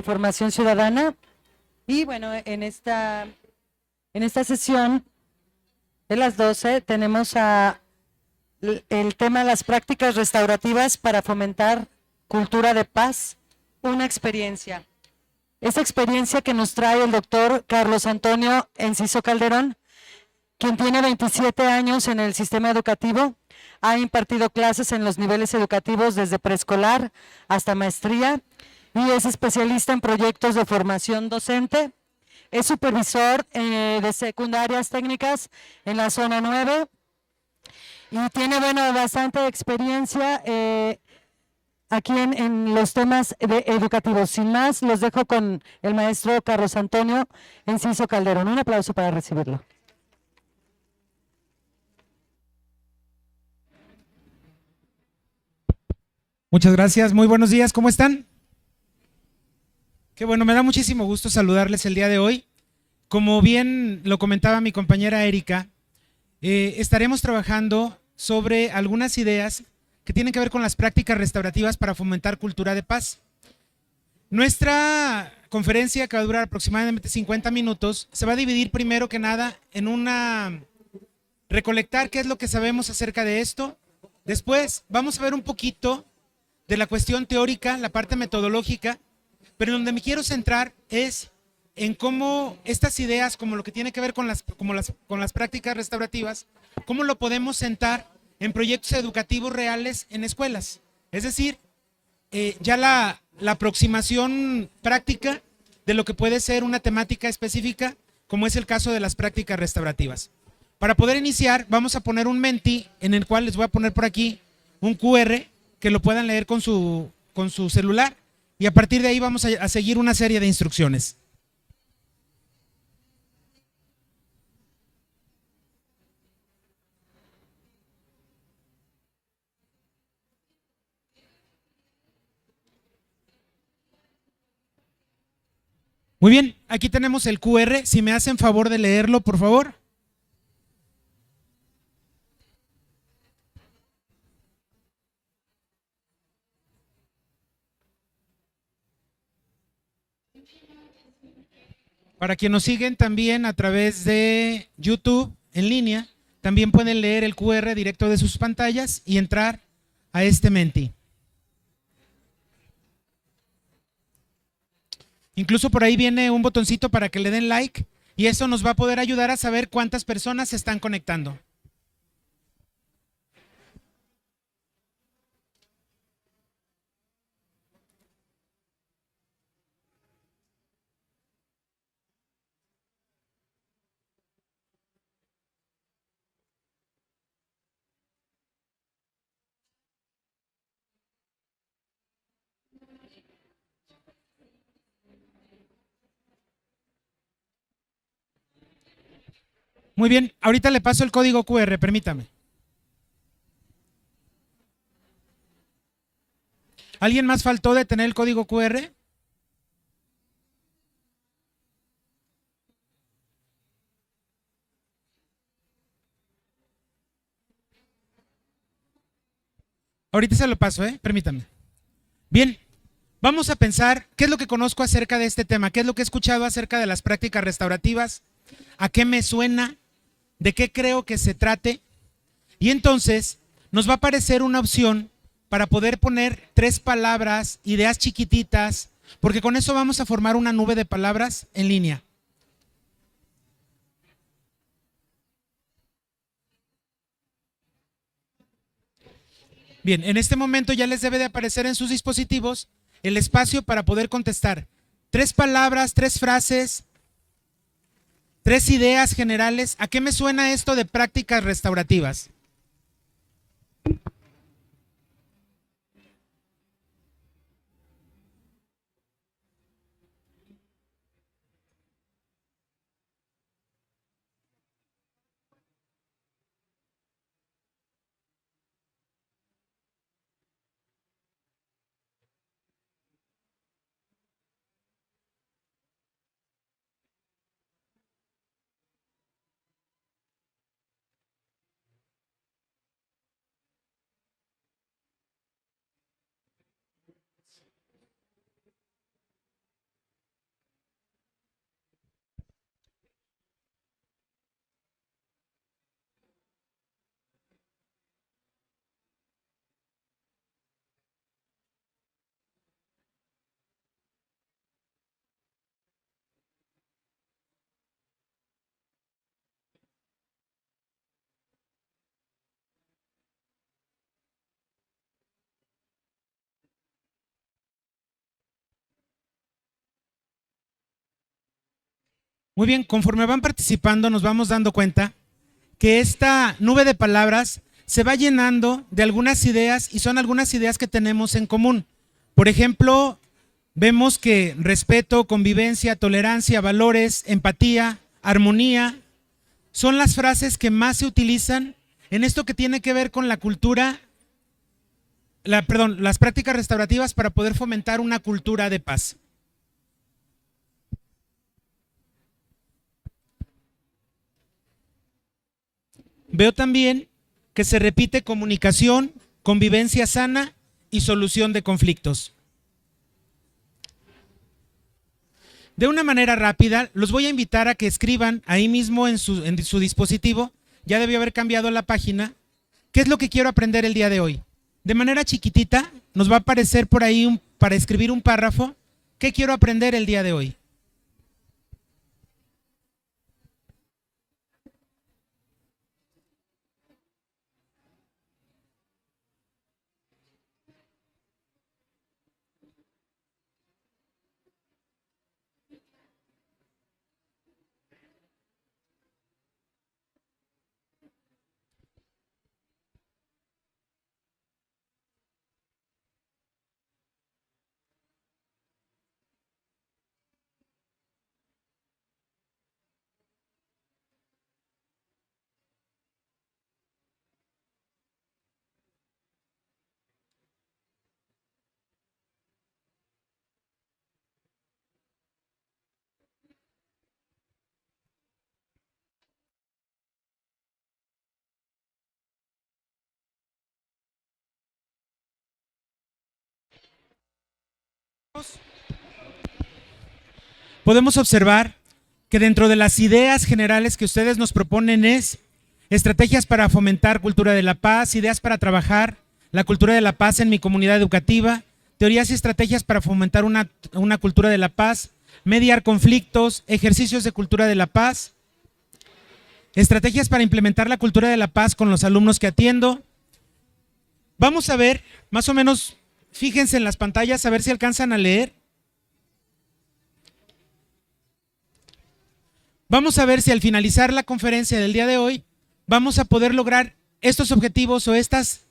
Formación Ciudadana. Y bueno, en esta sesión de las 12 tenemos el tema de las prácticas restaurativas para fomentar cultura de paz, una experiencia. Esta experiencia que nos trae el doctor Carlos Antonio Enciso Calderón, quien tiene 27 años en el sistema educativo, ha impartido clases en los niveles educativos desde preescolar hasta maestría y es especialista en proyectos de formación docente. Es supervisor de secundarias técnicas en la zona 9 y tiene, bueno, bastante experiencia aquí en los temas educativos. Sin más, los dejo con el maestro Carlos Antonio Enciso Calderón. Un aplauso para recibirlo. Muchas gracias, muy buenos días, ¿cómo están? Qué bueno, me da muchísimo gusto saludarles el día de hoy. Como bien lo comentaba mi compañera Erika, estaremos trabajando sobre algunas ideas que tienen que ver con las prácticas restaurativas para fomentar cultura de paz. Nuestra conferencia, que va a durar aproximadamente 50 minutos, se va a dividir primero que nada en recolectar qué es lo que sabemos acerca de esto. Después vamos a ver un poquito de la cuestión teórica, la parte metodológica, pero donde me quiero centrar es en cómo estas ideas, como lo que tiene que ver con las prácticas restaurativas, cómo lo podemos sentar en proyectos educativos reales en escuelas. Es decir, ya la aproximación práctica de lo que puede ser una temática específica, como es el caso de las prácticas restaurativas. Para poder iniciar, vamos a poner un Menti en el cual les voy a poner por aquí un QR que lo puedan leer con su celular y a partir de ahí vamos a seguir una serie de instrucciones. Muy bien, aquí tenemos el QR, si me hacen favor de leerlo, por favor. Para quienes nos siguen también a través de YouTube en línea, también pueden leer el QR directo de sus pantallas y entrar a este Menti. Incluso por ahí viene un botoncito para que le den like y eso nos va a poder ayudar a saber cuántas personas se están conectando. Muy bien, ahorita le paso el código QR, permítame. ¿Alguien más faltó de tener el código QR? Ahorita se lo paso, permítame. Bien, vamos a pensar qué es lo que conozco acerca de este tema, qué es lo que he escuchado acerca de las prácticas restaurativas, a qué me suena, de qué creo que se trate. Y entonces nos va a aparecer una opción para poder poner 3 palabras, ideas chiquititas, porque con eso vamos a formar una nube de palabras en línea. Bien, en este momento ya les debe de aparecer en sus dispositivos el espacio para poder contestar 3 palabras, 3 frases, 3 ideas generales. ¿A qué me suena esto de prácticas restaurativas? Muy bien, conforme van participando nos vamos dando cuenta que esta nube de palabras se va llenando de algunas ideas y son algunas ideas que tenemos en común. Por ejemplo, vemos que respeto, convivencia, tolerancia, valores, empatía, armonía, son las frases que más se utilizan en esto que tiene que ver con la cultura, las prácticas restaurativas para poder fomentar una cultura de paz. Veo también que se repite comunicación, convivencia sana y solución de conflictos. De una manera rápida, los voy a invitar a que escriban ahí mismo en su dispositivo, ya debió haber cambiado la página, ¿qué es lo que quiero aprender el día de hoy? De manera chiquitita, nos va a aparecer por ahí para escribir un párrafo, ¿qué quiero aprender el día de hoy? Podemos observar que dentro de las ideas generales que ustedes nos proponen es estrategias para fomentar cultura de la paz, ideas para trabajar la cultura de la paz en mi comunidad educativa, teorías y estrategias para fomentar una cultura de la paz, mediar conflictos, ejercicios de cultura de la paz, estrategias para implementar la cultura de la paz con los alumnos que atiendo. Vamos a ver, más o menos, fíjense en las pantallas a ver si alcanzan a leer. Vamos a ver si al finalizar la conferencia del día de hoy vamos a poder lograr estos objetivos o estas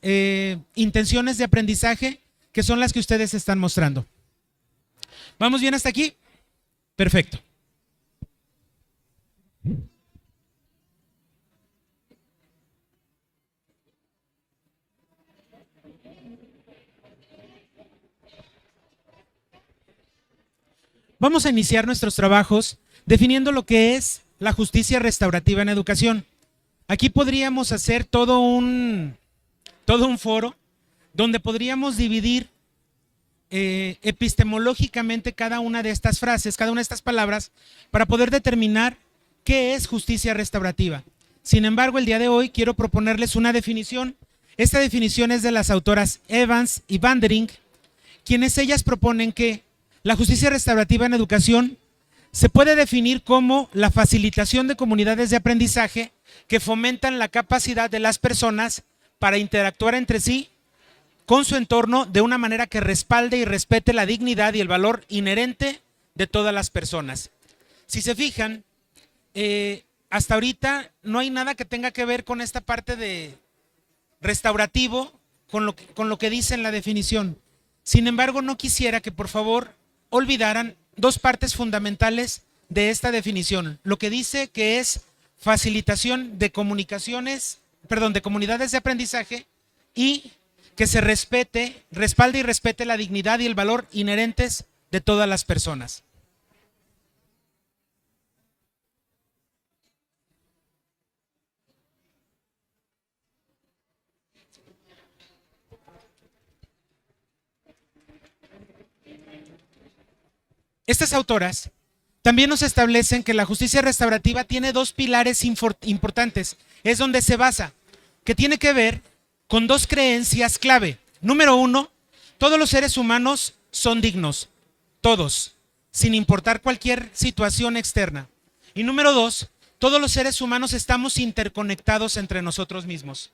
intenciones de aprendizaje que son las que ustedes están mostrando. ¿Vamos bien hasta aquí? Perfecto. Vamos a iniciar nuestros trabajos definiendo lo que es la justicia restaurativa en educación. Aquí podríamos hacer todo un foro donde podríamos dividir epistemológicamente cada una de estas frases, cada una de estas palabras, para poder determinar qué es justicia restaurativa. Sin embargo, el día de hoy quiero proponerles una definición. Esta definición es de las autoras Evans y Vandering, quienes ellas proponen que la justicia restaurativa en educación se puede definir como la facilitación de comunidades de aprendizaje que fomentan la capacidad de las personas para interactuar entre sí con su entorno de una manera que respalde y respete la dignidad y el valor inherente de todas las personas. Si se fijan, hasta ahorita no hay nada que tenga que ver con esta parte de restaurativo, con lo que dice en la definición. Sin embargo, no quisiera que por favor olvidaran dos partes fundamentales de esta definición. Lo que dice que es facilitación de de comunidades de aprendizaje y que se respalde y respete la dignidad y el valor inherentes de todas las personas. Estas autoras también nos establecen que la justicia restaurativa tiene dos pilares importantes. Es donde se basa, que tiene que ver con dos creencias clave. Número uno, todos los seres humanos son dignos, todos, sin importar cualquier situación externa. Y número dos, todos los seres humanos estamos interconectados entre nosotros mismos.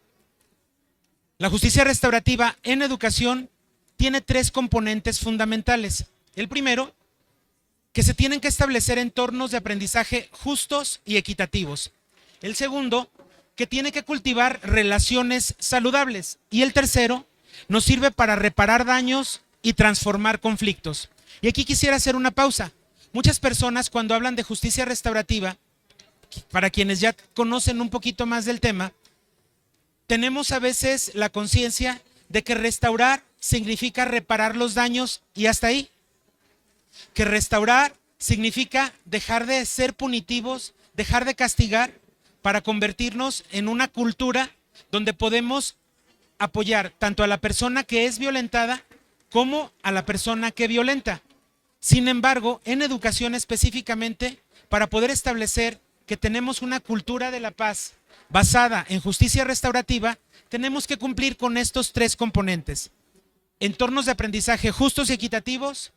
La justicia restaurativa en educación tiene tres componentes fundamentales. El primero que se tienen que establecer entornos de aprendizaje justos y equitativos. El segundo, que tiene que cultivar relaciones saludables. Y el tercero, nos sirve para reparar daños y transformar conflictos. Y aquí quisiera hacer una pausa. Muchas personas cuando hablan de justicia restaurativa, para quienes ya conocen un poquito más del tema, tenemos a veces la conciencia de que restaurar significa reparar los daños y hasta ahí. Que restaurar significa dejar de ser punitivos, dejar de castigar para convertirnos en una cultura donde podemos apoyar tanto a la persona que es violentada como a la persona que violenta. Sin embargo, en educación específicamente, para poder establecer que tenemos una cultura de la paz basada en justicia restaurativa, tenemos que cumplir con estos tres componentes: entornos de aprendizaje justos y equitativos,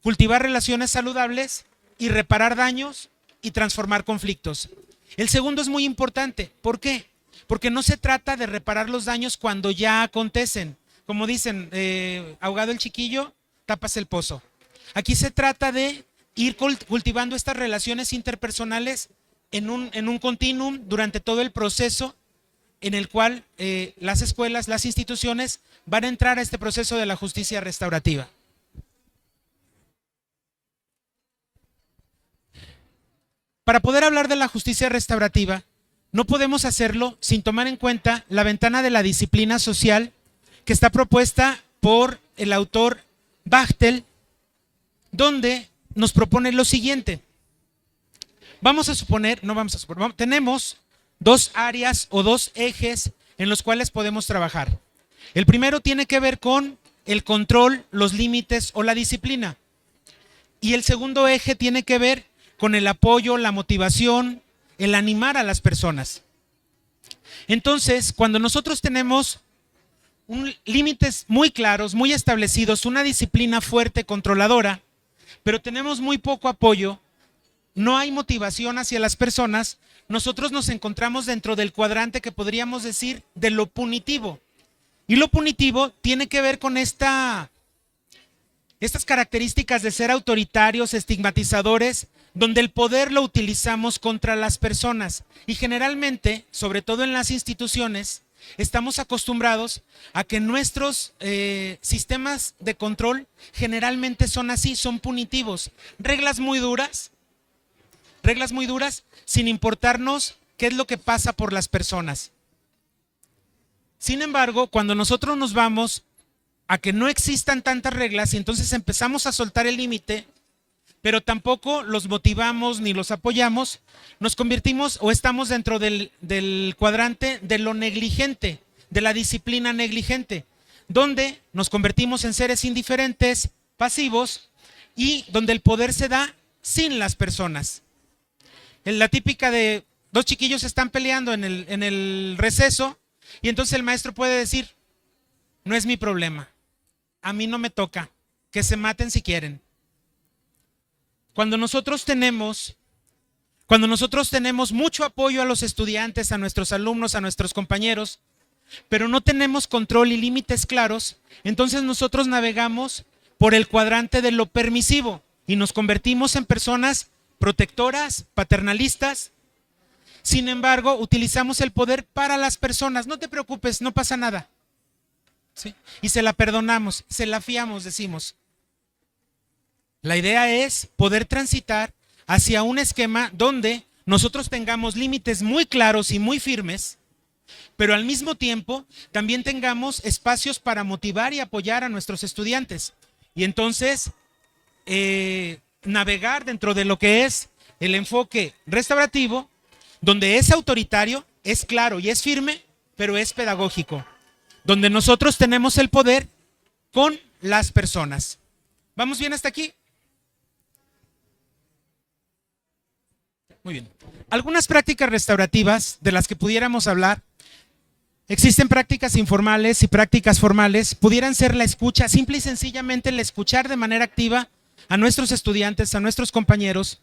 cultivar relaciones saludables y reparar daños y transformar conflictos. El segundo es muy importante. ¿Por qué? Porque no se trata de reparar los daños cuando ya acontecen. Como dicen, ahogado el chiquillo, tapas el pozo. Aquí se trata de ir cultivando estas relaciones interpersonales en un continuum durante todo el proceso en el cual las escuelas, las instituciones van a entrar a este proceso de la justicia restaurativa. Para poder hablar de la justicia restaurativa, no podemos hacerlo sin tomar en cuenta la ventana de la disciplina social que está propuesta por el autor Bachtel, donde nos propone lo siguiente. Tenemos dos áreas o dos ejes en los cuales podemos trabajar. El primero tiene que ver con el control, los límites o la disciplina. Y el segundo eje tiene que ver con el apoyo, la motivación, el animar a las personas. Entonces, cuando nosotros tenemos límites muy claros, muy establecidos, una disciplina fuerte, controladora, pero tenemos muy poco apoyo, no hay motivación hacia las personas, nosotros nos encontramos dentro del cuadrante que podríamos decir de lo punitivo. Y lo punitivo tiene que ver con estas características de ser autoritarios, estigmatizadores, donde el poder lo utilizamos contra las personas. Y generalmente, sobre todo en las instituciones, estamos acostumbrados a que nuestros sistemas de control generalmente son así, son punitivos. Reglas muy duras, sin importarnos qué es lo que pasa por las personas. Sin embargo, cuando nosotros nos vamos a que no existan tantas reglas y entonces empezamos a soltar el límite, pero tampoco los motivamos ni los apoyamos, nos convertimos o estamos dentro del cuadrante de lo negligente, de la disciplina negligente, donde nos convertimos en seres indiferentes, pasivos, y donde el poder se da sin las personas. En la típica de dos chiquillos están peleando en el receso y entonces el maestro puede decir, no es mi problema, a mí no me toca, que se maten si quieren. Cuando nosotros tenemos mucho apoyo a los estudiantes, a nuestros alumnos, a nuestros compañeros, pero no tenemos control y límites claros, entonces nosotros navegamos por el cuadrante de lo permisivo y nos convertimos en personas protectoras, paternalistas. Sin embargo, utilizamos el poder para las personas. No te preocupes, no pasa nada. ¿Sí? Y se la perdonamos, se la fiamos, decimos. La idea es poder transitar hacia un esquema donde nosotros tengamos límites muy claros y muy firmes, pero al mismo tiempo también tengamos espacios para motivar y apoyar a nuestros estudiantes. Y entonces navegar dentro de lo que es el enfoque restaurativo, donde es autoritario, es claro y es firme, pero es pedagógico, donde nosotros tenemos el poder con las personas. ¿Vamos bien hasta aquí? Muy bien. Algunas prácticas restaurativas de las que pudiéramos hablar. Existen prácticas informales y prácticas formales. Pudieran ser la escucha, simple y sencillamente el escuchar de manera activa a nuestros estudiantes, a nuestros compañeros.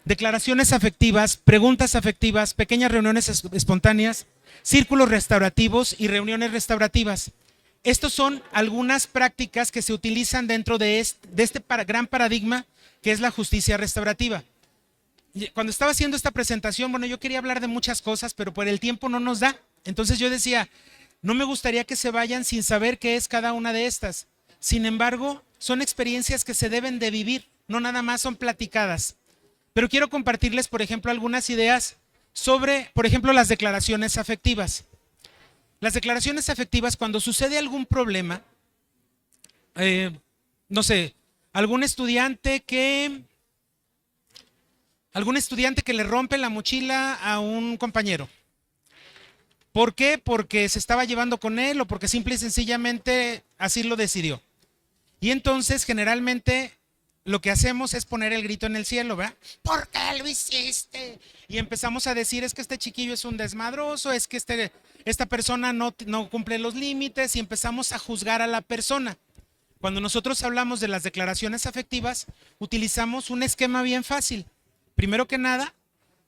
Declaraciones afectivas, preguntas afectivas, pequeñas reuniones espontáneas, círculos restaurativos y reuniones restaurativas. Estos son algunas prácticas que se utilizan dentro de este gran paradigma que es la justicia restaurativa. Y cuando estaba haciendo esta presentación, bueno, yo quería hablar de muchas cosas, pero por el tiempo no nos da. Entonces yo decía, no me gustaría que se vayan sin saber qué es cada una de estas. Sin embargo, son experiencias que se deben de vivir, no nada más son platicadas. Pero quiero compartirles, por ejemplo, algunas ideas sobre, por ejemplo, las declaraciones afectivas. Las declaraciones afectivas, cuando sucede algún problema, no sé, algún estudiante que le rompe la mochila a un compañero. ¿Por qué? Porque se estaba llevando con él o porque simple y sencillamente así lo decidió. Y entonces generalmente lo que hacemos es poner el grito en el cielo, ¿verdad? ¿Por qué lo hiciste? Y empezamos a decir, es que este chiquillo es un desmadroso, es que esta persona no cumple los límites, y empezamos a juzgar a la persona. Cuando nosotros hablamos de las declaraciones afectivas, utilizamos un esquema bien fácil. Primero que nada,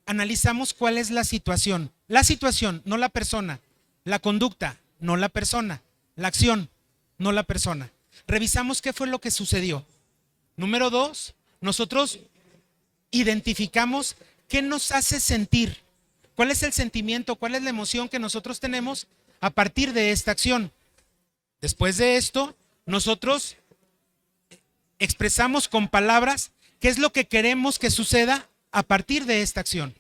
analizamos cuál es la situación. La situación, no la persona. La conducta, no la persona. La acción, no la persona. Revisamos qué fue lo que sucedió. Número 2, nosotros identificamos qué nos hace sentir. ¿Cuál es el sentimiento, cuál es la emoción que nosotros tenemos a partir de esta acción? Después de esto, nosotros expresamos con palabras qué es lo que queremos que suceda a partir de esta acción.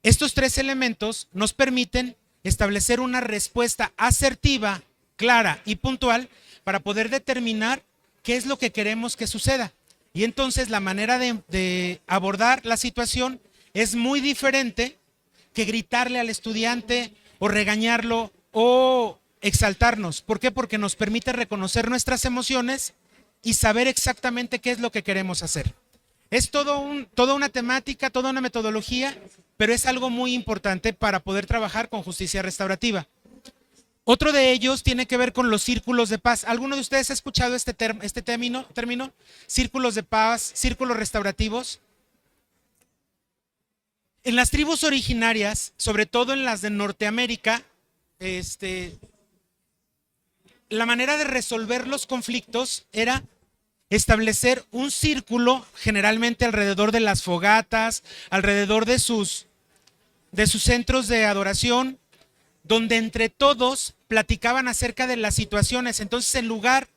Estos 3 elementos nos permiten establecer una respuesta asertiva, clara y puntual para poder determinar qué es lo que queremos que suceda. Y entonces la manera de abordar la situación es muy diferente que gritarle al estudiante o regañarlo o exaltarnos. ¿Por qué? Porque nos permite reconocer nuestras emociones y saber exactamente qué es lo que queremos hacer. Es toda una temática, toda una metodología, pero es algo muy importante para poder trabajar con justicia restaurativa. Otro de ellos tiene que ver con los círculos de paz. ¿Alguno de ustedes ha escuchado este término? Círculos de paz, círculos restaurativos. En las tribus originarias, sobre todo en las de Norteamérica, la manera de resolver los conflictos era establecer un círculo, generalmente alrededor de las fogatas, alrededor de sus centros de adoración, donde entre todos platicaban acerca de las situaciones. Entonces, en lugar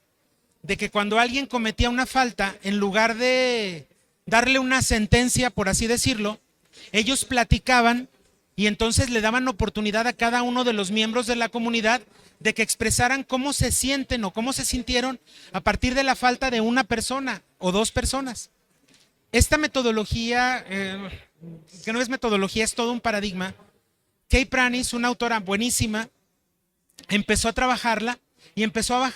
de que cuando alguien cometía una falta, en lugar de darle una sentencia, por así decirlo, ellos platicaban y entonces le daban oportunidad a cada uno de los miembros de la comunidad de que expresaran cómo se sienten o cómo se sintieron a partir de la falta de una persona o 2 personas. Esta metodología, que no es metodología, es todo un paradigma. Kay Pranis, una autora buenísima, empezó a trabajarla y empezó a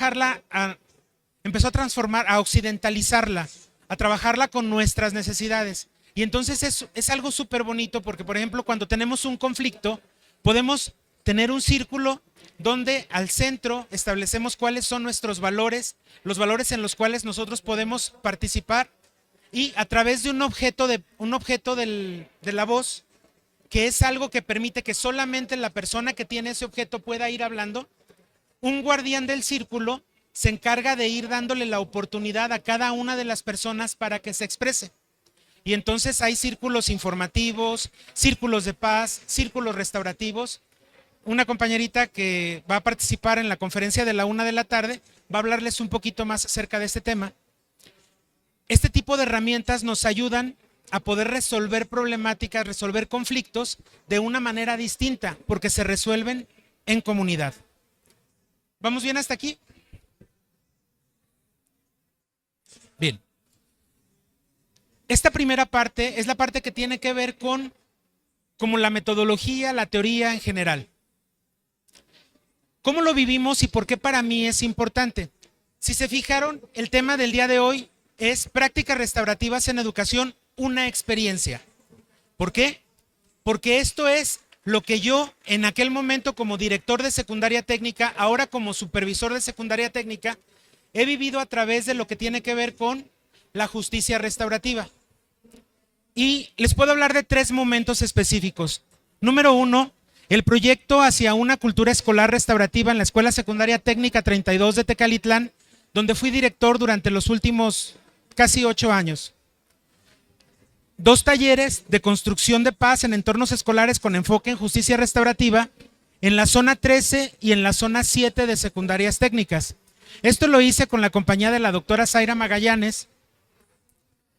transformar, a occidentalizarla, a trabajarla con nuestras necesidades. Y entonces es algo súper bonito porque, por ejemplo, cuando tenemos un conflicto, podemos tener un círculo donde al centro establecemos cuáles son nuestros valores, los valores en los cuales nosotros podemos participar, y a través de un objeto de la voz, que es algo que permite que solamente la persona que tiene ese objeto pueda ir hablando, un guardián del círculo se encarga de ir dándole la oportunidad a cada una de las personas para que se exprese. Y entonces hay círculos informativos, círculos de paz, círculos restaurativos. Una compañerita que va a participar en la conferencia de la 1 de la tarde va a hablarles un poquito más acerca de este tema. Este tipo de herramientas nos ayudan a poder resolver problemáticas, resolver conflictos de una manera distinta, porque se resuelven en comunidad. ¿Vamos bien hasta aquí? Bien. Esta primera parte es la parte que tiene que ver con como la metodología, la teoría en general. ¿Cómo lo vivimos y por qué para mí es importante? Si se fijaron, el tema del día de hoy es prácticas restaurativas en educación, una experiencia. ¿Por qué? Porque esto es lo que yo en aquel momento como director de secundaria técnica, ahora como supervisor de secundaria técnica, he vivido a través de lo que tiene que ver con la justicia restaurativa. Y les puedo hablar de 3 momentos específicos. Número 1, el proyecto hacia una cultura escolar restaurativa en la Escuela Secundaria Técnica 32 de Tecalitlán, donde fui director durante los últimos casi 8 años. 2 talleres de construcción de paz en entornos escolares con enfoque en justicia restaurativa en la zona 13 y en la zona 7 de secundarias técnicas. Esto lo hice con la compañía de la doctora Zaira Magallanes,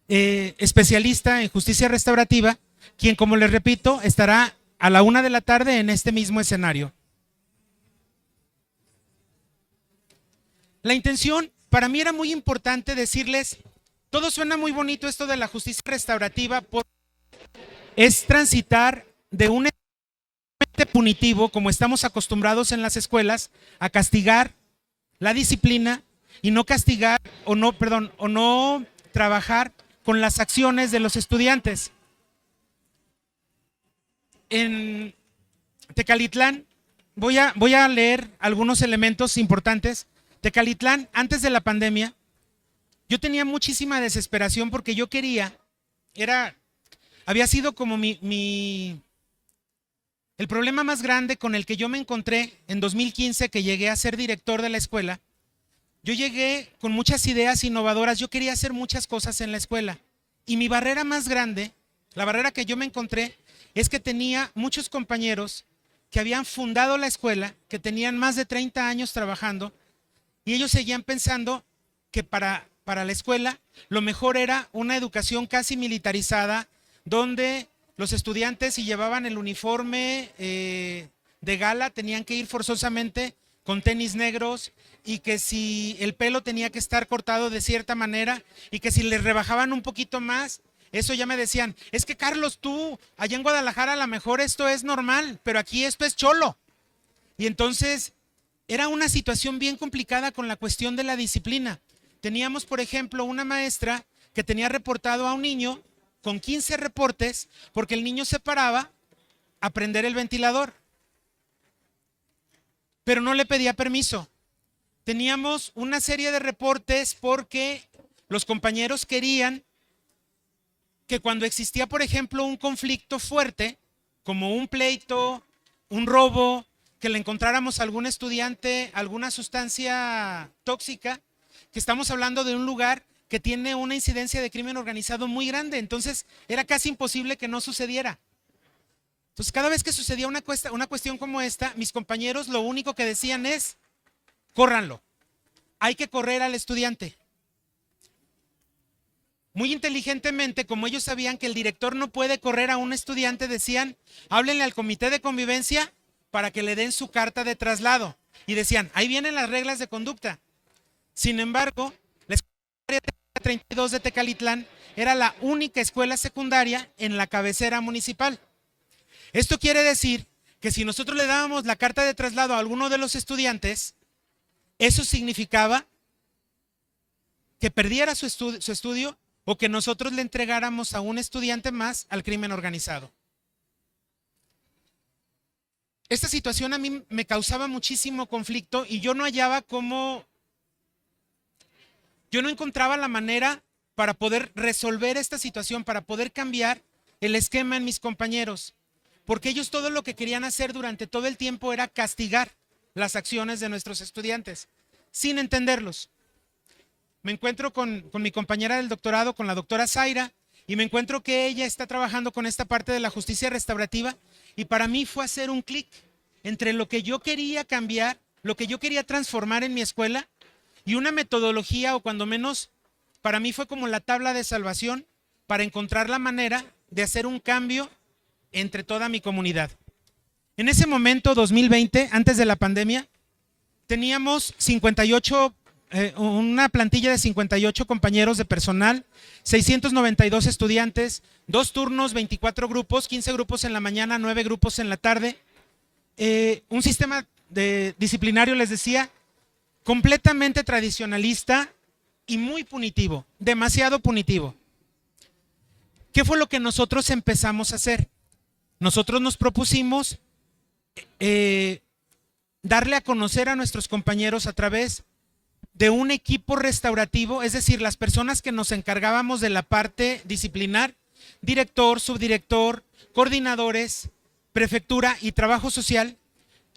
especialista en justicia restaurativa, quien, como les repito, estará a la 1 de la tarde en este mismo escenario. La intención, para mí era muy importante decirles, todo suena muy bonito esto de la justicia restaurativa, porque es transitar de un punitivo, como estamos acostumbrados en las escuelas, a castigar la disciplina y no castigar o no trabajar con las acciones de los estudiantes. En Tecalitlán, voy a leer algunos elementos importantes. Tecalitlán, antes de la pandemia, yo tenía muchísima desesperación porque yo quería, había sido como el problema más grande con el que yo me encontré en 2015, que llegué a ser director de la escuela. Yo llegué con muchas ideas innovadoras, yo quería hacer muchas cosas en la escuela. Y mi barrera más grande, la barrera que yo me encontré, es que tenía muchos compañeros que habían fundado la escuela, que tenían más de 30 años trabajando, y ellos seguían pensando que para la escuela lo mejor era una educación casi militarizada, donde los estudiantes, si llevaban el uniforme de gala, tenían que ir forzosamente con tenis negros, y que si el pelo tenía que estar cortado de cierta manera, y que si les rebajaban un poquito más, eso ya me decían, es que Carlos, tú allá en Guadalajara a lo mejor esto es normal, pero aquí esto es cholo. Y entonces era una situación bien complicada con la cuestión de la disciplina. Teníamos, por ejemplo, una maestra que tenía reportado a un niño con 15 reportes porque el niño se paraba a prender el ventilador, pero no le pedía permiso. Teníamos una serie de reportes porque los compañeros querían que cuando existía, por ejemplo, un conflicto fuerte, como un pleito, un robo, que le encontráramos a algún estudiante alguna sustancia tóxica, que estamos hablando de un lugar que tiene una incidencia de crimen organizado muy grande, entonces era casi imposible que no sucediera. Entonces, cada vez que sucedía una cuestión como esta, mis compañeros lo único que decían es, córranlo, hay que correr al estudiante. Muy inteligentemente, como ellos sabían que el director no puede correr a un estudiante, decían, háblenle al comité de convivencia para que le den su carta de traslado. Y decían, ahí vienen las reglas de conducta. Sin embargo, la escuela 32 de Tecalitlán era la única escuela secundaria en la cabecera municipal. Esto quiere decir que si nosotros le dábamos la carta de traslado a alguno de los estudiantes, eso significaba que perdiera su estudio o que nosotros le entregáramos a un estudiante más al crimen organizado. Esta situación a mí me causaba muchísimo conflicto y yo no hallaba yo no encontraba la manera para poder resolver esta situación, para poder cambiar el esquema en mis compañeros, porque ellos todo lo que querían hacer durante todo el tiempo era castigar las acciones de nuestros estudiantes, sin entenderlos. Me encuentro con mi compañera del doctorado, con la doctora Zaira, y me encuentro que ella está trabajando con esta parte de la justicia restaurativa, y para mí fue hacer un clic entre lo que yo quería cambiar, lo que yo quería transformar en mi escuela, y una metodología, o cuando menos, para mí fue como la tabla de salvación para encontrar la manera de hacer un cambio entre toda mi comunidad. En ese momento, 2020, antes de la pandemia, teníamos una plantilla de 58 compañeros de personal, 692 estudiantes, 2 turnos, 24 grupos, 15 grupos en la mañana, 9 grupos en la tarde. Un sistema disciplinario, les decía, completamente tradicionalista y muy punitivo, demasiado punitivo. ¿Qué fue lo que nosotros empezamos a hacer? Nosotros nos propusimos darle a conocer a nuestros compañeros a través de un equipo restaurativo, es decir, las personas que nos encargábamos de la parte disciplinar, director, subdirector, coordinadores, prefectura y trabajo social,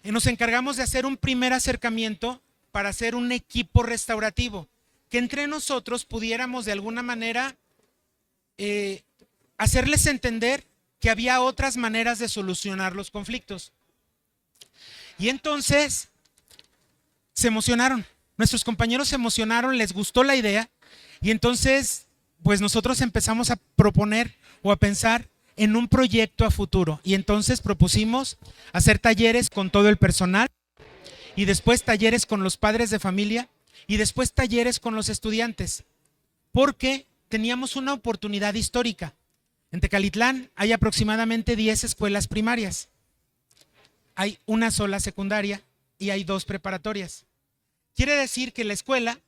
nos encargamos de hacer un primer acercamiento para hacer un equipo restaurativo, que entre nosotros pudiéramos de alguna manera hacerles entender que había otras maneras de solucionar los conflictos. Y entonces se emocionaron. Nuestros compañeros se emocionaron, les gustó la idea y entonces pues nosotros empezamos a proponer o a pensar en un proyecto a futuro. Y entonces propusimos hacer talleres con todo el personal y después talleres con los padres de familia y después talleres con los estudiantes, porque teníamos una oportunidad histórica. En Tecalitlán hay aproximadamente 10 escuelas primarias, hay una sola secundaria y hay 2 preparatorias. Quiere decir que la escuela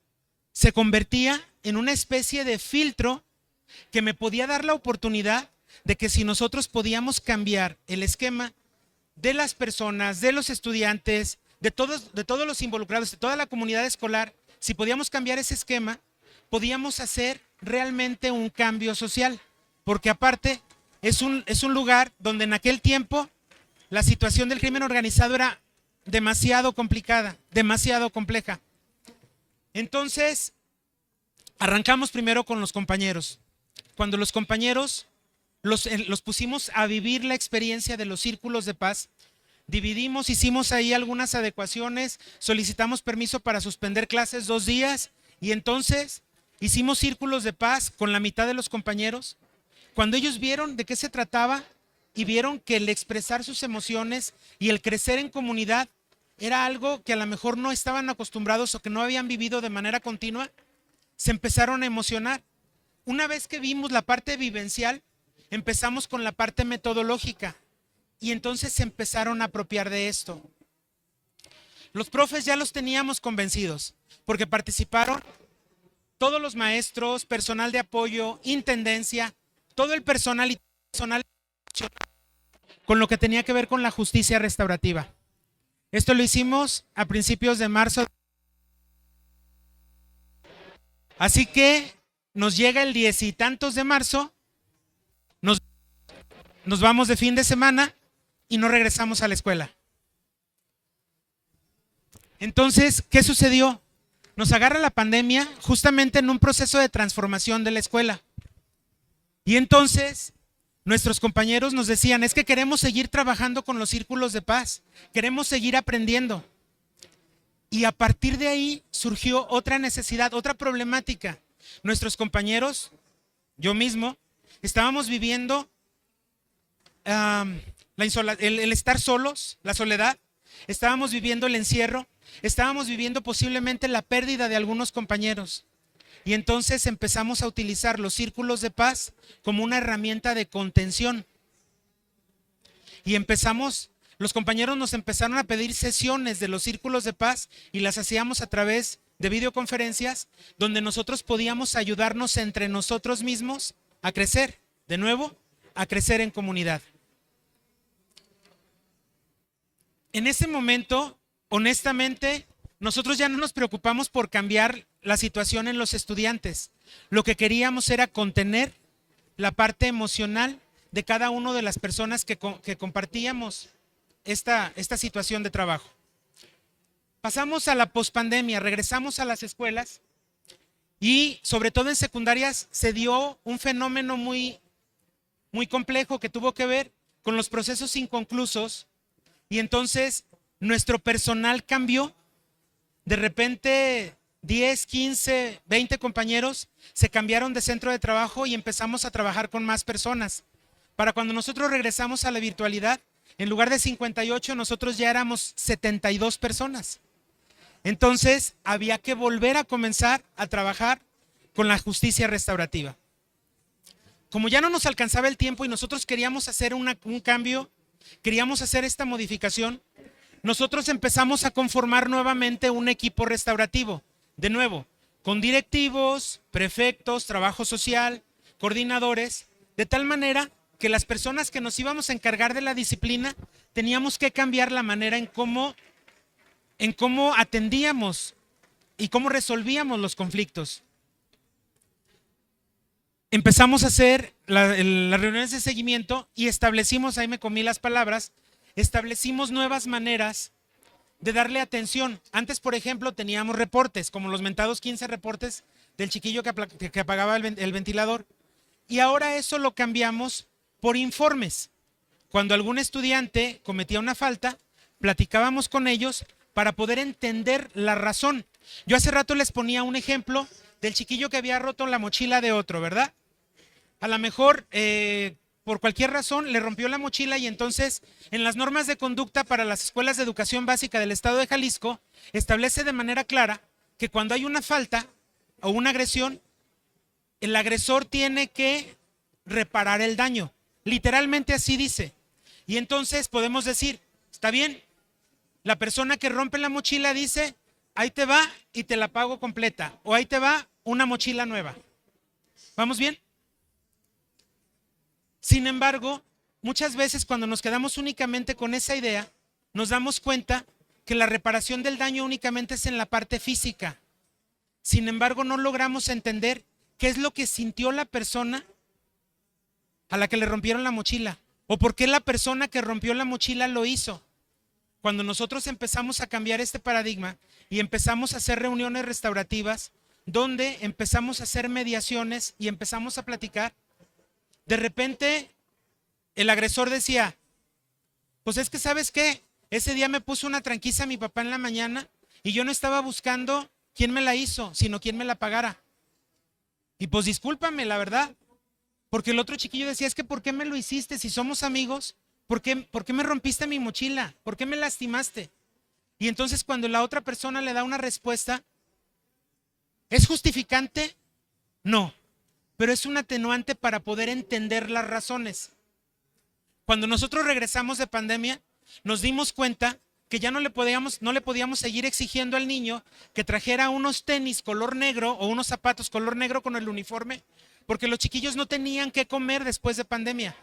se convertía en una especie de filtro que me podía dar la oportunidad de que si nosotros podíamos cambiar el esquema de las personas, de los estudiantes, de todos los involucrados, de toda la comunidad escolar, si podíamos cambiar ese esquema, podíamos hacer realmente un cambio social. Porque aparte es un lugar donde en aquel tiempo la situación del crimen organizado era demasiado complicada, demasiado compleja. Entonces, arrancamos primero con los compañeros. Cuando los compañeros los pusimos a vivir la experiencia de los círculos de paz, dividimos, hicimos ahí algunas adecuaciones, solicitamos permiso para suspender clases 2 días y entonces hicimos círculos de paz con la mitad de los compañeros. Cuando ellos vieron de qué se trataba y vieron que el expresar sus emociones y el crecer en comunidad era algo que a lo mejor no estaban acostumbrados o que no habían vivido de manera continua, se empezaron a emocionar. Una vez que vimos la parte vivencial, empezamos con la parte metodológica y entonces se empezaron a apropiar de esto. Los profes ya los teníamos convencidos porque participaron todos los maestros, personal de apoyo, intendencia, todo el personal con lo que tenía que ver con la justicia restaurativa. Esto lo hicimos a principios de marzo. Así que nos llega el 10 y tantos de marzo, nos vamos de fin de semana y no regresamos a la escuela. Entonces, ¿qué sucedió? Nos agarra la pandemia justamente en un proceso de transformación de la escuela. Y entonces nuestros compañeros nos decían, es que queremos seguir trabajando con los círculos de paz, queremos seguir aprendiendo. Y a partir de ahí surgió otra necesidad, otra problemática. Nuestros compañeros, yo mismo, estábamos viviendo el estar solos, la soledad, estábamos viviendo el encierro, estábamos viviendo posiblemente la pérdida de algunos compañeros. Y entonces empezamos a utilizar los círculos de paz como una herramienta de contención. Y los compañeros nos empezaron a pedir sesiones de los círculos de paz y las hacíamos a través de videoconferencias donde nosotros podíamos ayudarnos entre nosotros mismos a crecer, de nuevo, a crecer en comunidad. En ese momento, honestamente, nosotros ya no nos preocupamos por cambiar la situación en los estudiantes. Lo que queríamos era contener la parte emocional de cada una de las personas que compartíamos esta situación de trabajo. Pasamos a la pospandemia, regresamos a las escuelas y sobre todo en secundarias se dio un fenómeno muy, muy complejo que tuvo que ver con los procesos inconclusos y entonces nuestro personal cambió. De repente 10, 15, 20 compañeros se cambiaron de centro de trabajo y empezamos a trabajar con más personas. Para cuando nosotros regresamos a la virtualidad, en lugar de 58, nosotros ya éramos 72 personas. Entonces, había que volver a comenzar a trabajar con la justicia restaurativa. Como ya no nos alcanzaba el tiempo y nosotros queríamos hacer un cambio, queríamos hacer esta modificación, nosotros empezamos a conformar nuevamente un equipo restaurativo. De nuevo, con directivos, prefectos, trabajo social, coordinadores, de tal manera que las personas que nos íbamos a encargar de la disciplina teníamos que cambiar la manera en cómo atendíamos y cómo resolvíamos los conflictos. Empezamos a hacer las reuniones de seguimiento y establecimos, ahí me comí las palabras, establecimos nuevas maneras de darle atención. Antes, por ejemplo, teníamos reportes, como los mentados 15 reportes del chiquillo que apagaba el ventilador. Y ahora eso lo cambiamos por informes. Cuando algún estudiante cometía una falta, platicábamos con ellos para poder entender la razón. Yo hace rato les ponía un ejemplo del chiquillo que había roto la mochila de otro, ¿verdad? A lo mejor por cualquier razón le rompió la mochila y entonces en las normas de conducta para las escuelas de educación básica del estado de Jalisco establece de manera clara que cuando hay una falta o una agresión, el agresor tiene que reparar el daño. Literalmente así dice. Y entonces podemos decir, está bien, la persona que rompe la mochila dice, ahí te va y te la pago completa, o ahí te va una mochila nueva. ¿Vamos bien? Sin embargo, muchas veces cuando nos quedamos únicamente con esa idea, nos damos cuenta que la reparación del daño únicamente es en la parte física. Sin embargo, no logramos entender qué es lo que sintió la persona a la que le rompieron la mochila, o por qué la persona que rompió la mochila lo hizo. Cuando nosotros empezamos a cambiar este paradigma y empezamos a hacer reuniones restaurativas, donde empezamos a hacer mediaciones y empezamos a platicar, de repente el agresor decía, pues es que ¿sabes qué? Ese día me puso una tranquiza a mi papá en la mañana y yo no estaba buscando quién me la hizo, sino quién me la pagara. Y pues discúlpame, la verdad, porque el otro chiquillo decía, es que ¿por qué me lo hiciste? Si somos amigos, ¿por qué me rompiste mi mochila? ¿Por qué me lastimaste? Y entonces cuando la otra persona le da una respuesta, ¿es justificante? No, pero es un atenuante para poder entender las razones. Cuando nosotros regresamos de pandemia, nos dimos cuenta que ya no le podíamos seguir exigiendo al niño que trajera unos tenis color negro o unos zapatos color negro con el uniforme, porque los chiquillos no tenían qué comer después de pandemia.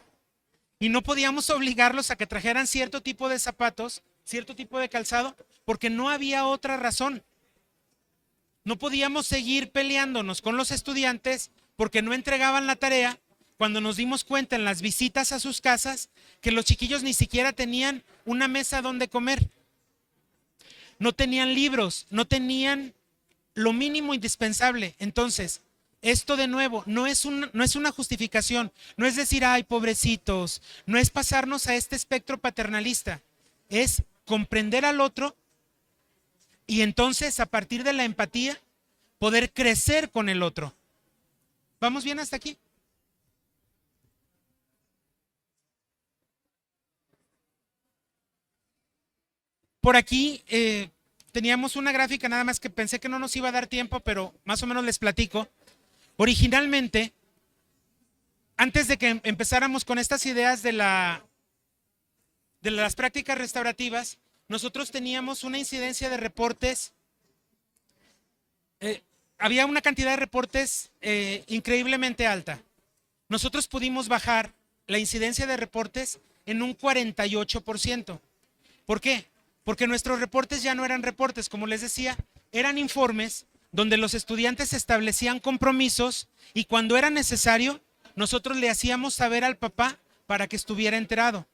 Y no podíamos obligarlos a que trajeran cierto tipo de zapatos, cierto tipo de calzado, porque no había otra razón. No podíamos seguir peleándonos con los estudiantes porque no entregaban la tarea, cuando nos dimos cuenta en las visitas a sus casas que los chiquillos ni siquiera tenían una mesa donde comer. No tenían libros, no tenían lo mínimo indispensable. Entonces, esto de nuevo no es una justificación, no es decir, ay, pobrecitos, no es pasarnos a este espectro paternalista, es comprender al otro y entonces a partir de la empatía poder crecer con el otro. ¿Vamos bien hasta aquí? Por aquí teníamos una gráfica, nada más que pensé que no nos iba a dar tiempo, pero más o menos les platico. Originalmente, antes de que empezáramos con estas ideas de las prácticas restaurativas, nosotros teníamos una incidencia de reportes, había una cantidad de reportes increíblemente alta. Nosotros pudimos bajar la incidencia de reportes en un 48%. ¿Por qué? Porque nuestros reportes ya no eran reportes, como les decía, eran informes donde los estudiantes establecían compromisos y cuando era necesario, nosotros le hacíamos saber al papá para que estuviera enterado.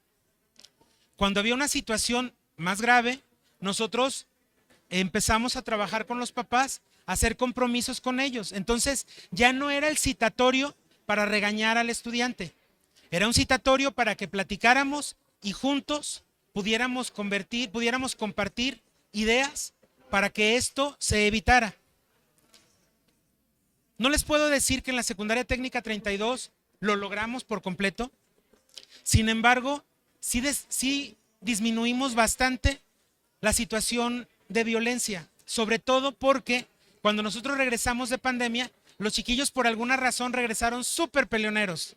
Cuando había una situación más grave, nosotros empezamos a trabajar con los papás, a hacer compromisos con ellos. Entonces, ya no era el citatorio para regañar al estudiante, era un citatorio para que platicáramos y juntos pudiéramos compartir ideas para que esto se evitara. No les puedo decir que en la secundaria técnica 32 lo logramos por completo. Sin embargo, sí disminuimos bastante la situación de violencia, sobre todo porque cuando nosotros regresamos de pandemia, los chiquillos por alguna razón regresaron súper peleoneros.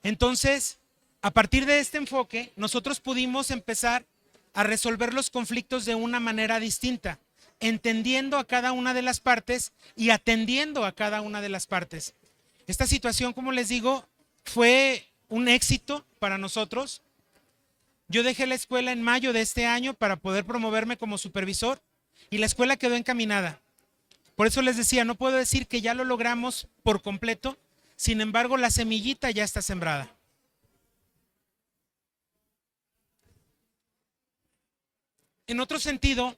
Entonces, a partir de este enfoque, nosotros pudimos empezar a resolver los conflictos de una manera distinta, entendiendo a cada una de las partes y atendiendo a cada una de las partes. Esta situación, como les digo, fue un éxito para nosotros. Yo dejé la escuela en mayo de este año para poder promoverme como supervisor y la escuela quedó encaminada. Por eso les decía, no puedo decir que ya lo logramos por completo, sin embargo, la semillita ya está sembrada. En otro sentido,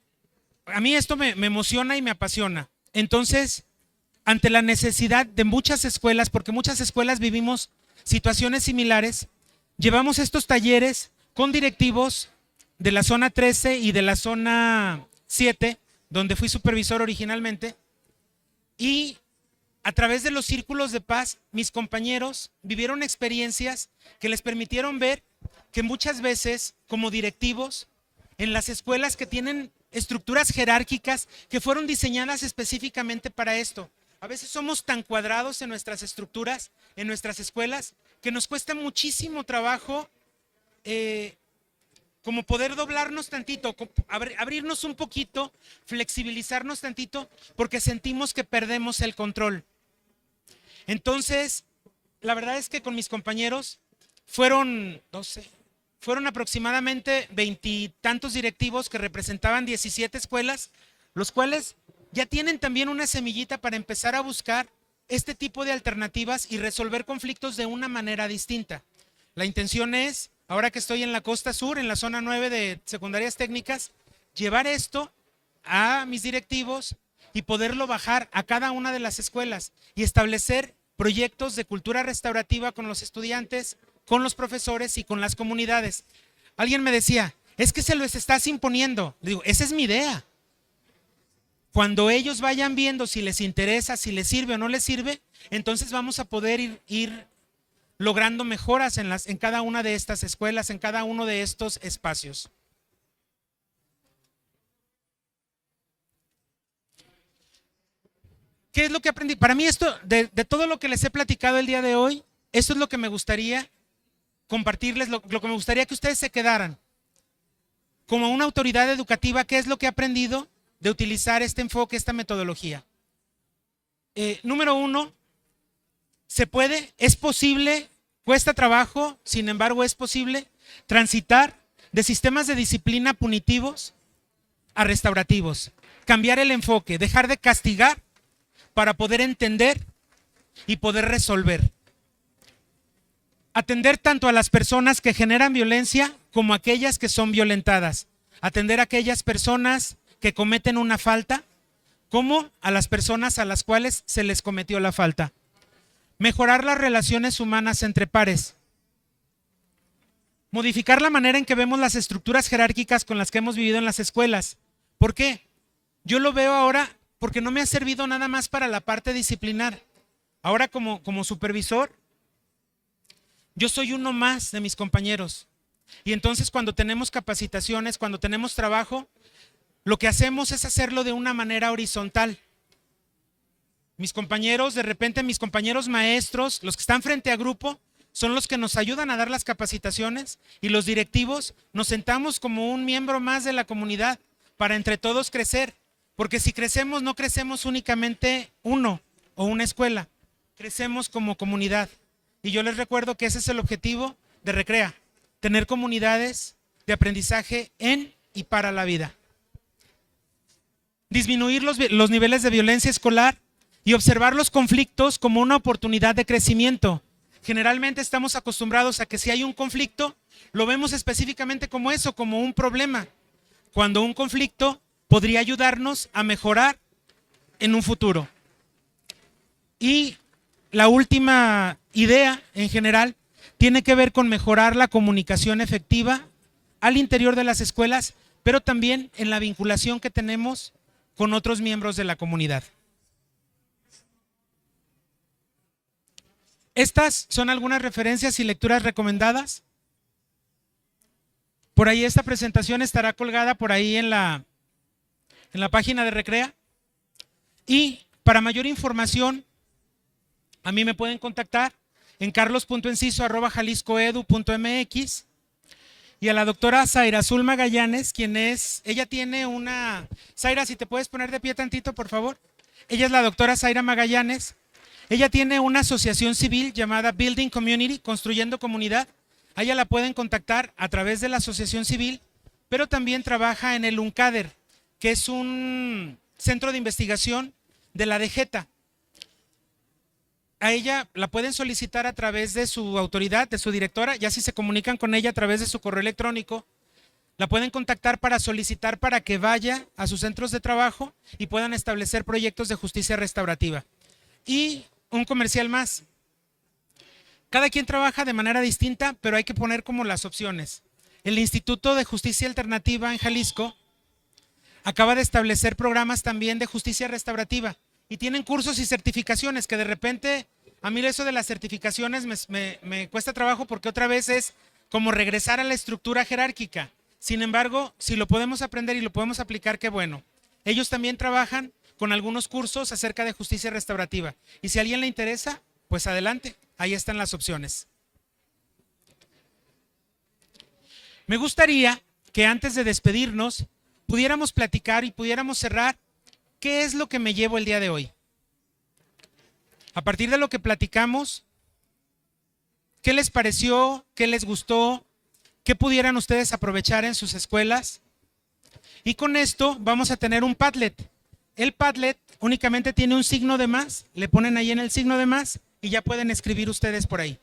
a mí esto me emociona y me apasiona. Entonces, ante la necesidad de muchas escuelas, porque muchas escuelas vivimos situaciones similares, llevamos estos talleres con directivos de la zona 13 y de la zona 7, donde fui supervisor originalmente, y a través de los círculos de paz, mis compañeros vivieron experiencias que les permitieron ver que muchas veces, como directivos, en las escuelas que tienen estructuras jerárquicas que fueron diseñadas específicamente para esto, a veces somos tan cuadrados en nuestras estructuras, en nuestras escuelas, que nos cuesta muchísimo trabajo como poder doblarnos tantito, abrirnos un poquito, flexibilizarnos tantito, porque sentimos que perdemos el control. Entonces, la verdad es que con mis compañeros fueron aproximadamente 20 y tantos directivos que representaban 17 escuelas, los cuales ya tienen también una semillita para empezar a buscar este tipo de alternativas y resolver conflictos de una manera distinta. La intención es, ahora que estoy en la costa sur, en la zona 9 de secundarias técnicas, llevar esto a mis directivos y poderlo bajar a cada una de las escuelas y establecer proyectos de cultura restaurativa con los estudiantes, con los profesores y con las comunidades. Alguien me decía, es que se los estás imponiendo. Le digo, esa es mi idea. Cuando ellos vayan viendo si les interesa, si les sirve o no les sirve, entonces vamos a poder ir logrando mejoras en cada una de estas escuelas, en cada uno de estos espacios. ¿Qué es lo que aprendí? Para mí esto, de todo lo que les he platicado el día de hoy, esto es lo que me gustaría compartirles, lo que me gustaría que ustedes se quedaran. Como una autoridad educativa, ¿qué es lo que he aprendido de utilizar este enfoque, esta metodología? Número 1, se puede, es posible, cuesta trabajo, sin embargo es posible transitar de sistemas de disciplina punitivos a restaurativos. Cambiar el enfoque, dejar de castigar para poder entender y poder resolver. Atender tanto a las personas que generan violencia como a aquellas que son violentadas. Atender a aquellas personas que cometen una falta como a las personas a las cuales se les cometió la falta. Mejorar las relaciones humanas entre pares. Modificar la manera en que vemos las estructuras jerárquicas con las que hemos vivido en las escuelas. ¿Por qué? Yo lo veo ahora porque no me ha servido nada más para la parte disciplinar. Ahora como supervisor, yo soy uno más de mis compañeros. Y entonces cuando tenemos capacitaciones, cuando tenemos trabajo, lo que hacemos es hacerlo de una manera horizontal. Mis compañeros, de repente mis compañeros maestros, los que están frente a grupo, son los que nos ayudan a dar las capacitaciones y los directivos nos sentamos como un miembro más de la comunidad para entre todos crecer. Porque si crecemos, no crecemos únicamente uno o una escuela, crecemos como comunidad. Y yo les recuerdo que ese es el objetivo de Recrea, tener comunidades de aprendizaje en y para la vida. Disminuir los niveles de violencia escolar y observar los conflictos como una oportunidad de crecimiento. Generalmente estamos acostumbrados a que si hay un conflicto, lo vemos específicamente como eso, como un problema, cuando un conflicto podría ayudarnos a mejorar en un futuro. Y la última idea en general tiene que ver con mejorar la comunicación efectiva al interior de las escuelas, pero también en la vinculación que tenemos con otros miembros de la comunidad. Estas son algunas referencias y lecturas recomendadas. Por ahí esta presentación estará colgada por ahí en la página de Recrea. Y para mayor información, a mí me pueden contactar en carlos.enciso@jaliscoedu.mx y a la doctora Zaira Azul Magallanes, ella tiene una… Zaira, si te puedes poner de pie tantito, por favor. Ella es la doctora Zaira Magallanes. Ella tiene una asociación civil llamada Building Community, Construyendo Comunidad. A ella la pueden contactar a través de la asociación civil, pero también trabaja en el UNCADER, que es un centro de investigación de la DGETA. A ella la pueden solicitar a través de su autoridad, de su directora, ya si se comunican con ella a través de su correo electrónico, la pueden contactar para solicitar para que vaya a sus centros de trabajo y puedan establecer proyectos de justicia restaurativa. Y un comercial más. Cada quien trabaja de manera distinta, pero hay que poner como las opciones. El Instituto de Justicia Alternativa en Jalisco acaba de establecer programas también de justicia restaurativa y tienen cursos y certificaciones que de repente, a mí eso de las certificaciones me cuesta trabajo porque otra vez es como regresar a la estructura jerárquica. Sin embargo, si lo podemos aprender y lo podemos aplicar, qué bueno. Ellos también trabajan con algunos cursos acerca de justicia restaurativa. Y si a alguien le interesa, pues adelante, ahí están las opciones. Me gustaría que antes de despedirnos, pudiéramos platicar y pudiéramos cerrar qué es lo que me llevo el día de hoy. A partir de lo que platicamos, ¿qué les pareció? ¿Qué les gustó? ¿Qué pudieran ustedes aprovechar en sus escuelas? Y con esto vamos a tener un Padlet. El Padlet únicamente tiene un signo de más, le ponen ahí en el signo de más y ya pueden escribir ustedes por ahí.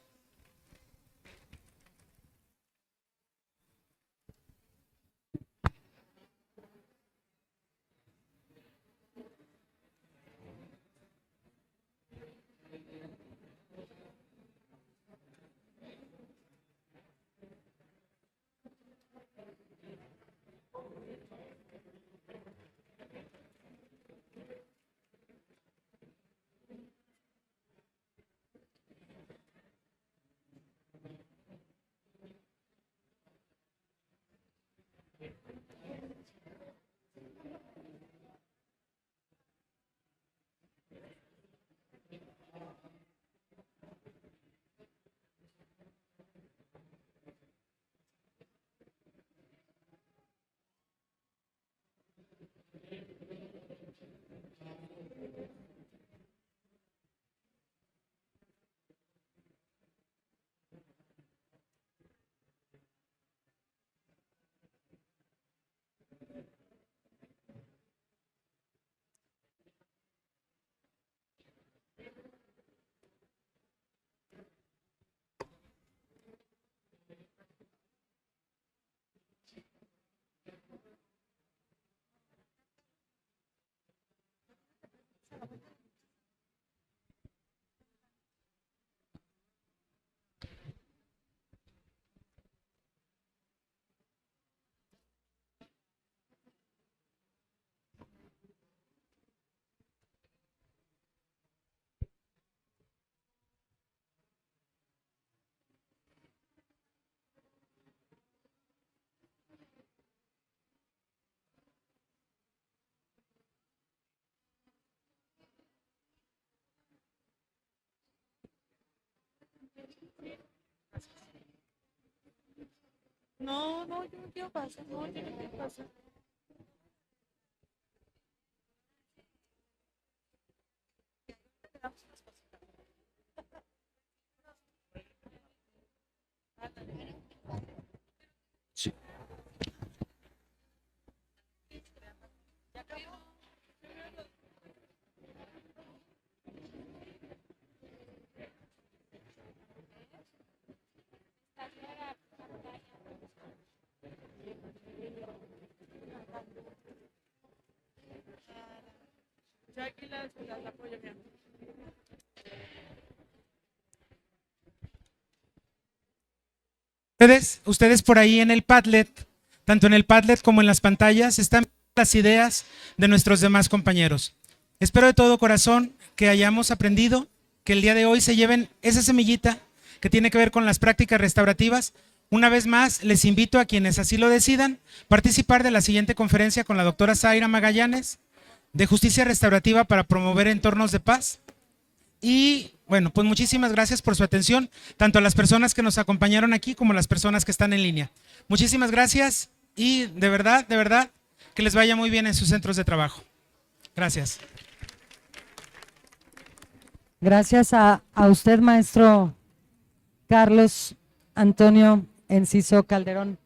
No, no, yo no quiero pasar, no, yo no quiero pasar. Ya aquí las apoyo, mira. Ustedes por ahí en el Padlet, tanto en el Padlet como en las pantallas, están las ideas de nuestros demás compañeros. Espero de todo corazón que hayamos aprendido, que el día de hoy se lleven esa semillita que tiene que ver con las prácticas restaurativas. Una vez más, les invito a quienes así lo decidan, participar de la siguiente conferencia con la doctora Zaira Magallanes, de Justicia Restaurativa para promover entornos de paz. Y bueno, pues muchísimas gracias por su atención, tanto a las personas que nos acompañaron aquí como a las personas que están en línea. Muchísimas gracias y de verdad, que les vaya muy bien en sus centros de trabajo. Gracias. Gracias a usted, maestro Carlos Antonio Enciso Calderón.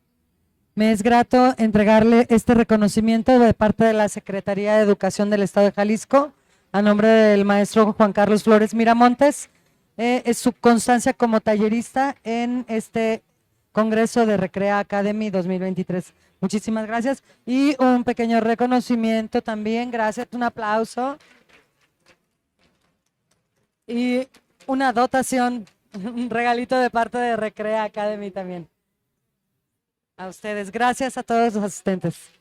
Me es grato entregarle este reconocimiento de parte de la Secretaría de Educación del Estado de Jalisco, a nombre del maestro Juan Carlos Flores Miramontes, es su constancia como tallerista en este Congreso de Recrea Academy 2023. Muchísimas gracias y un pequeño reconocimiento también, gracias, un aplauso. y una dotación, un regalito de parte de Recrea Academy también. A ustedes, gracias a todos los asistentes.